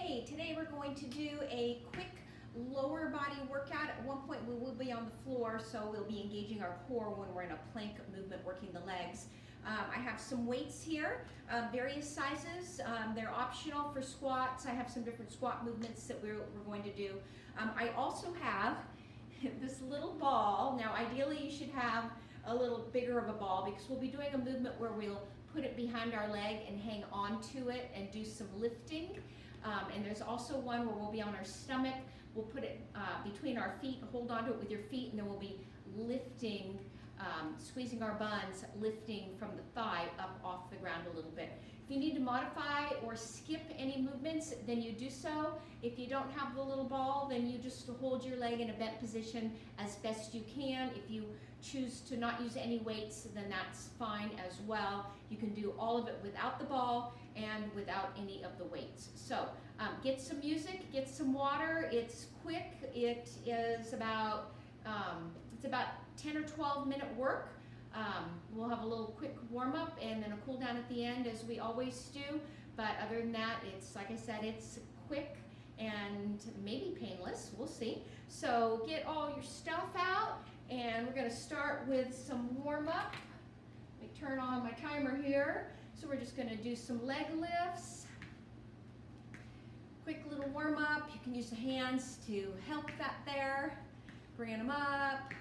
Okay, today we're going to do a quick lower body workout. At one point we will be on the floor, so we'll be engaging our core when we're in a plank movement, working the legs. I have some weights here, various sizes. They're optional for squats. I have some different squat movements that we're going to do. I also have this little ball. Now ideally you should have a little bigger of a ball because we'll be doing a movement where we'll put it behind our leg and hang on to it and do some lifting. And there's also one where we'll be on our stomach. We'll put it between our feet, hold onto it with your feet, and then we'll be lifting, squeezing our buns, lifting from the thigh up off the ground a little bit. If you need to modify or skip any movements, then you do so. If you don't have the little ball, then you just hold your leg in a bent position as best you can. If you choose to not use any weights, then that's fine as well. You can do all of it without the ball and without any of the weights. So get some music, get some water. It's quick. It is about 10 or 12 minute work. We'll have a little quick warm up and then a cool down at the end, as we always do. But other than that, it's like I said, it's quick and maybe painless. We'll see. So get all your stuff out, and we're going to start with some warm up. Let me turn on my timer here. So we're just going to do some leg lifts. Quick little warm up. You can use the hands to help that there. Bringing them up,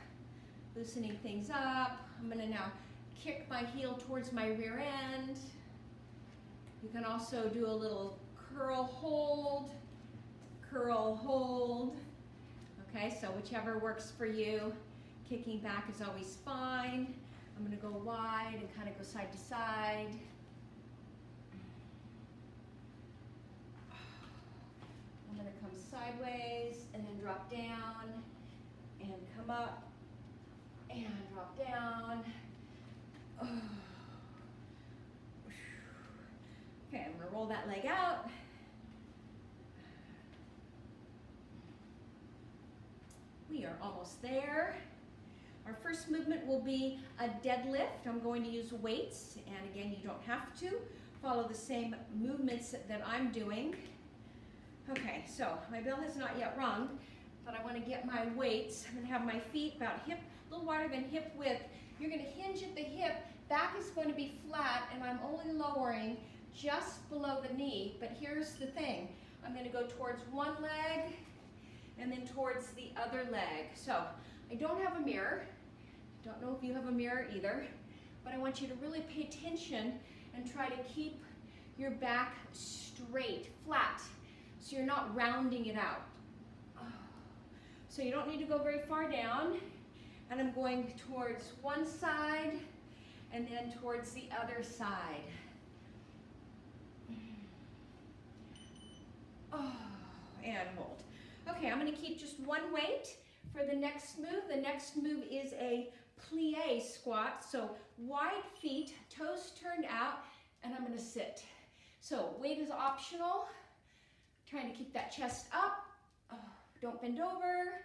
loosening things up. I'm going to now kick my heel towards my rear end. You can also do a little curl hold. Okay, so whichever works for you. Kicking back is always fine. I'm going to go wide and kind of go side to side. I'm going to come sideways and then drop down and come up and drop down. Okay, I'm going to roll that leg out. We are almost there. Our first movement will be a deadlift. I'm going to use weights, and again, you don't have to follow the same movements that I'm doing. Okay, so my bell has not yet rung, but I want to get my weights. I'm going to have my feet about hip, a little wider than hip width. You're going to hinge at the hip. Back is going to be flat, and I'm only lowering just below the knee. But here's the thing. I'm going to go towards one leg and then towards the other leg. So I don't have a mirror. Don't know if you have a mirror either, but I want you to really pay attention and try to keep your back straight, flat, so you're not rounding it out. So you don't need to go very far down, and I'm going towards one side and then towards the other side. And hold. Okay, I'm going to keep just one weight for the next move. The next move is a plie squat. So wide feet, toes turned out, and I'm going to sit. So weight is optional. Trying to keep that chest up. Don't bend over.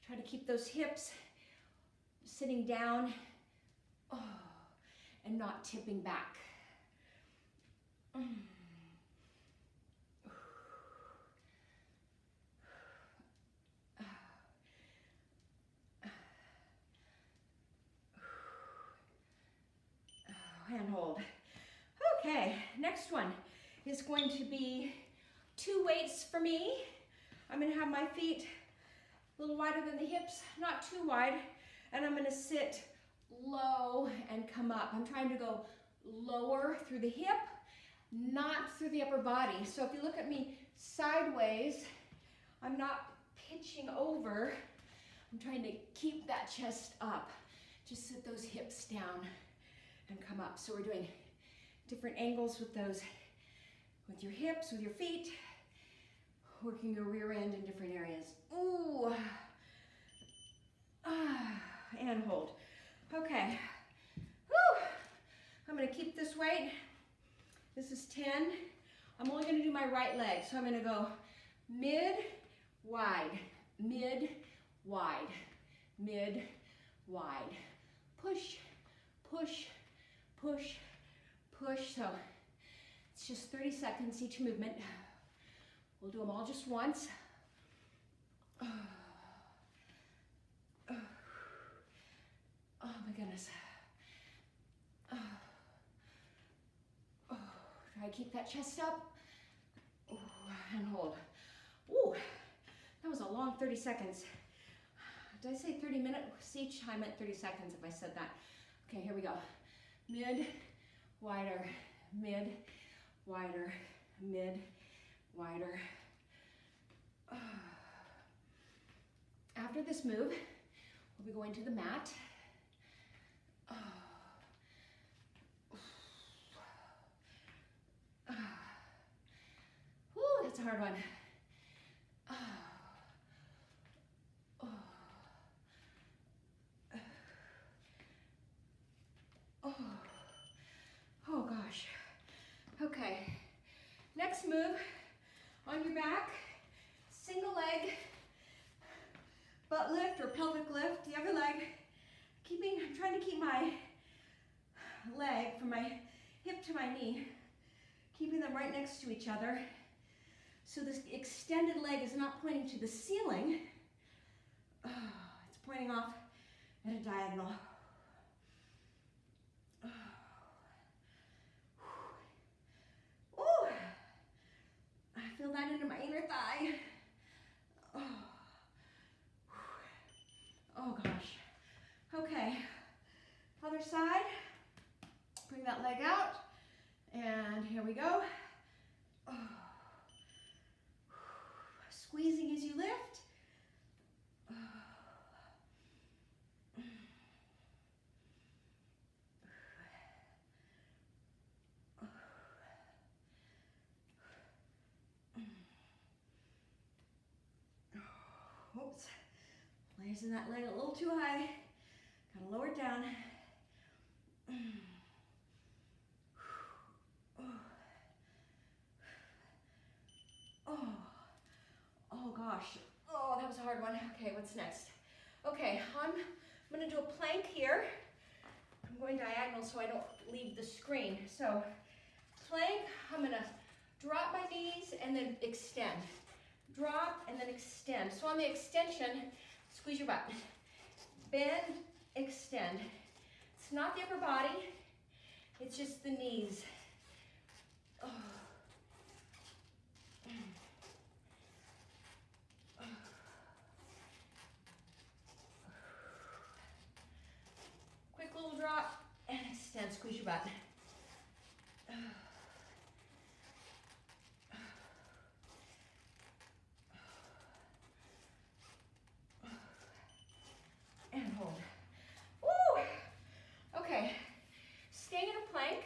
Try to keep those hips sitting down and not tipping back. And hold. Okay, next one is going to be 2 weights for me. I'm going to have my feet a little wider than the hips, not too wide, and I'm going to sit low and come up. I'm trying to go lower through the hip, not through the upper body. So if you look at me sideways, I'm not pitching over. I'm trying to keep that chest up. Just sit those hips down and come up. So we're doing different angles with those, with your hips, with your feet, working your rear end in different areas. Ooh, and hold. Okay, whew. I'm gonna keep this weight. This is 10. I'm only gonna do my right leg. So I'm gonna go mid, wide, mid, wide, mid, wide. Push, push, push, push. So it's just 30 seconds each movement. We'll do them all just once. Oh my goodness. Try to keep that chest up. And hold. Ooh, that was a long 30 seconds. Did I say 30 minutes each? I meant 30 seconds if I said that. Okay, here we go. Mid, wider, mid, wider, mid, wider. After this move, we'll be going to the mat. Whew, that's a hard one. Oh gosh. Okay. Next move, on your back, single leg, butt lift or pelvic lift, the other leg. I'm trying to keep my leg from my hip to my knee, keeping them right next to each other. So this extended leg is not pointing to the ceiling. It's pointing off at a diagonal. Ooh, I feel that into my inner thigh. Oh gosh. Okay, other side. Bring that leg out, and here we go. Squeezing as you lift. Oops, raising that leg a little too high. Gotta lower it down. Oh gosh. Oh, that was a hard one. Okay, what's next? Okay, I'm gonna do a plank here. I'm going diagonal so I don't leave the screen. So, plank, I'm gonna drop my knees and then extend. Drop and then extend. So on the extension, squeeze your butt. Bend, extend. It's not the upper body, it's just the knees. Quick little drop and extend, squeeze your butt. And hold. Woo! Okay, staying in a plank,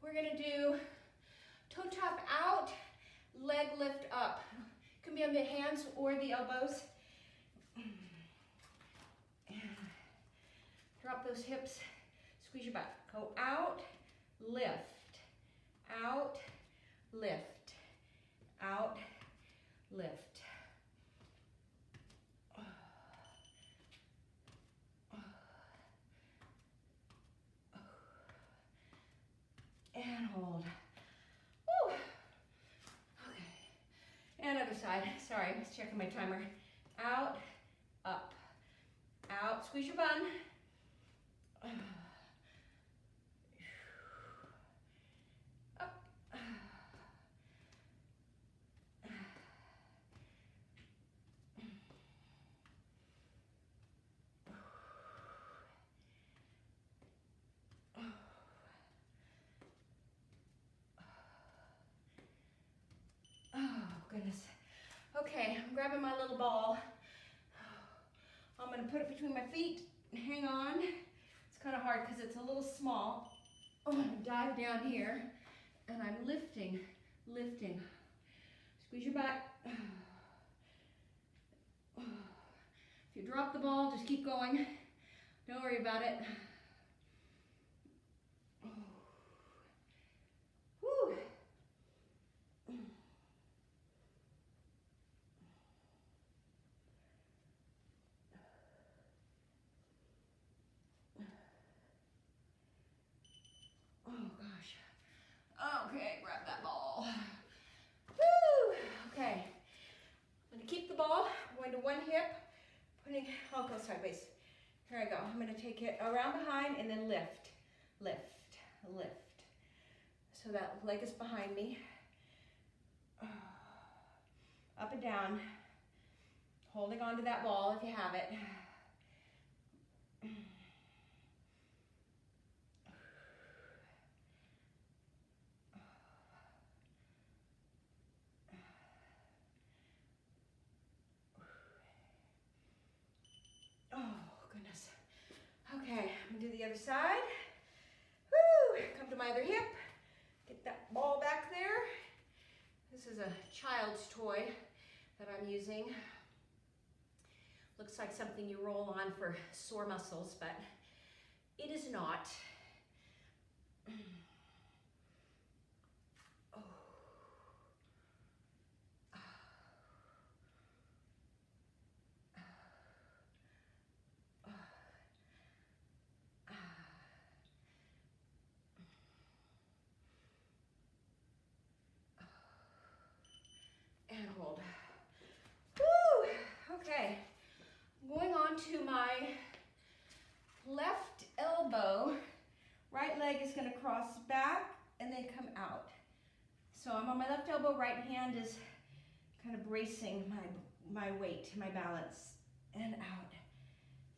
we're gonna do toe tap out, leg lift up. It can be on the hands or the elbows. And drop those hips, squeeze your butt. Go out, lift, out, lift, out, lift. And hold. Woo. Okay. And other side. Sorry, I was checking my timer. Out, up, out. Squeeze your bum. Up. Goodness. Okay, I'm grabbing my little ball. I'm going to put it between my feet and hang on. It's kind of hard because it's a little small. I'm going to dive down here and I'm lifting, lifting. Squeeze your butt. If you drop the ball, just keep going. Don't worry about it. Whew. Oh gosh. Okay, grab that ball. Woo! go sideways. Here I go. I'm going to take it around behind and then lift, lift, lift. So that leg is behind me. Up and down. Holding on to that ball if you have it. Oh, goodness. Okay, I'm gonna do the other side. Woo! Come to my other hip. Get that ball back there. This is a child's toy that I'm using. Looks like something you roll on for sore muscles, but it is not. Oh. And hold. Woo! Okay. I'm going on to my left elbow. Right leg is going to cross back and then come out. So I'm on my left elbow, right hand is kind of bracing my weight, my balance. And out.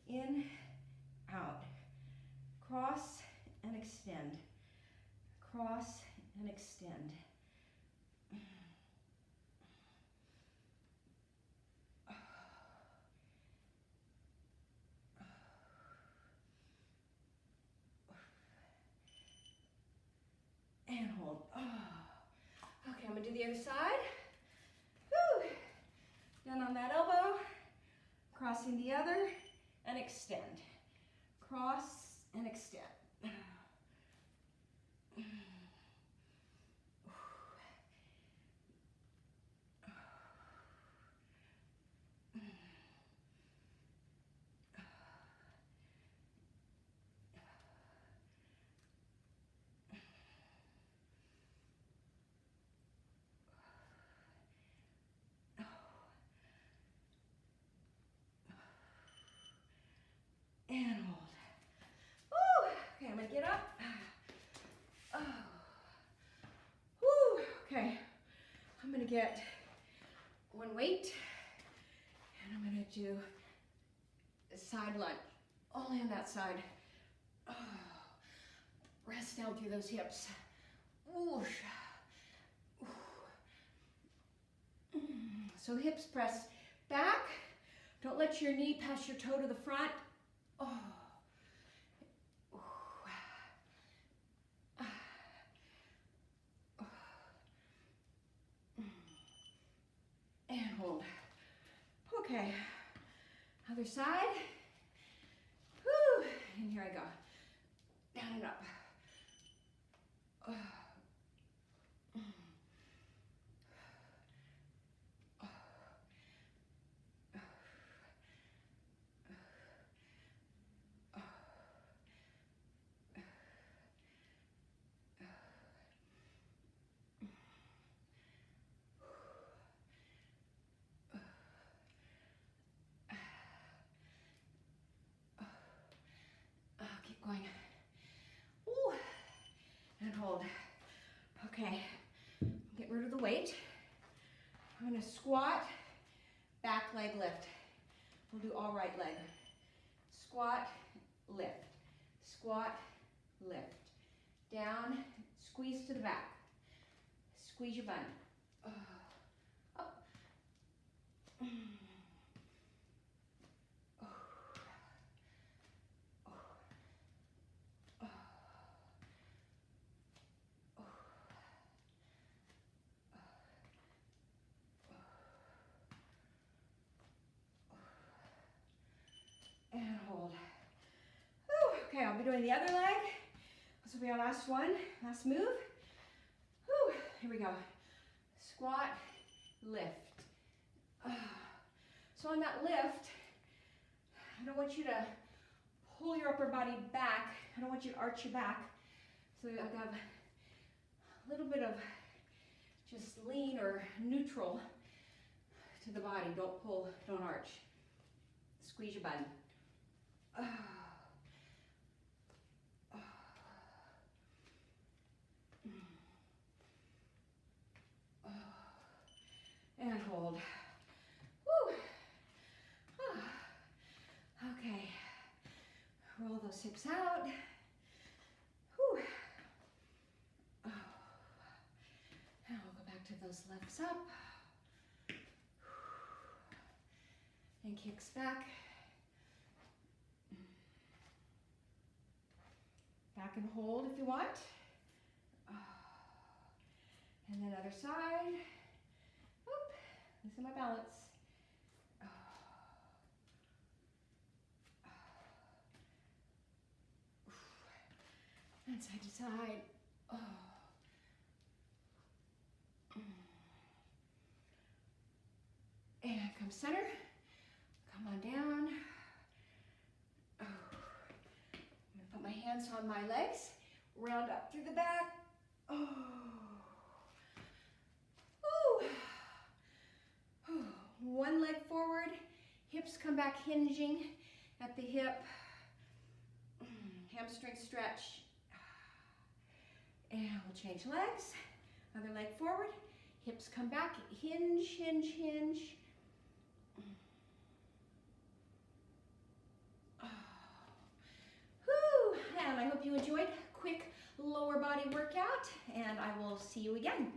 In, out. Cross and extend. Cross and extend. And hold. Oh. Okay, I'm gonna do the other side. Woo. Down on that elbow, crossing the other, and extend. Cross and extend. And hold. Woo. Okay, I'm gonna get up. Oh. Woo. Okay, I'm gonna get one weight, and I'm gonna do a side lunge, only on that side. Oh. Rest down through those hips. Ooh. So hips press back. Don't let your knee pass your toe to the front. Oh. And hold. Okay. Other side. Whew. And here I go. Down and up. Keep going. Ooh. And hold. Okay. Get rid of the weight. I'm going to squat, back leg lift. We'll do all right leg. Squat, lift. Squat, lift. Down, squeeze to the back. Squeeze your bun. Up. And hold. Whew. Okay, I'll be doing the other leg. This will be our last one, last move. Whew. Here we go. Squat, lift. So on that lift, I don't want you to pull your upper body back. I don't want you to arch your back. So I have a little bit of just lean or neutral to the body. Don't pull, don't arch. Squeeze your bun. And hold. Woo. Okay. Roll those hips out. Whew. Oh. Now we'll go back to those lefts up. And kicks back. Back and hold if you want. And then other side. Oop. Loosen my balance. And side to side. And come center. Come on down. I'm gonna put my hands on my legs. Round up through the back. One leg forward. Hips come back hinging at the hip. Hamstring stretch. And we'll change legs. Other leg forward. Hips come back. Hinge, hinge, hinge. And I hope you enjoyed quick lower body workout, and I will see you again.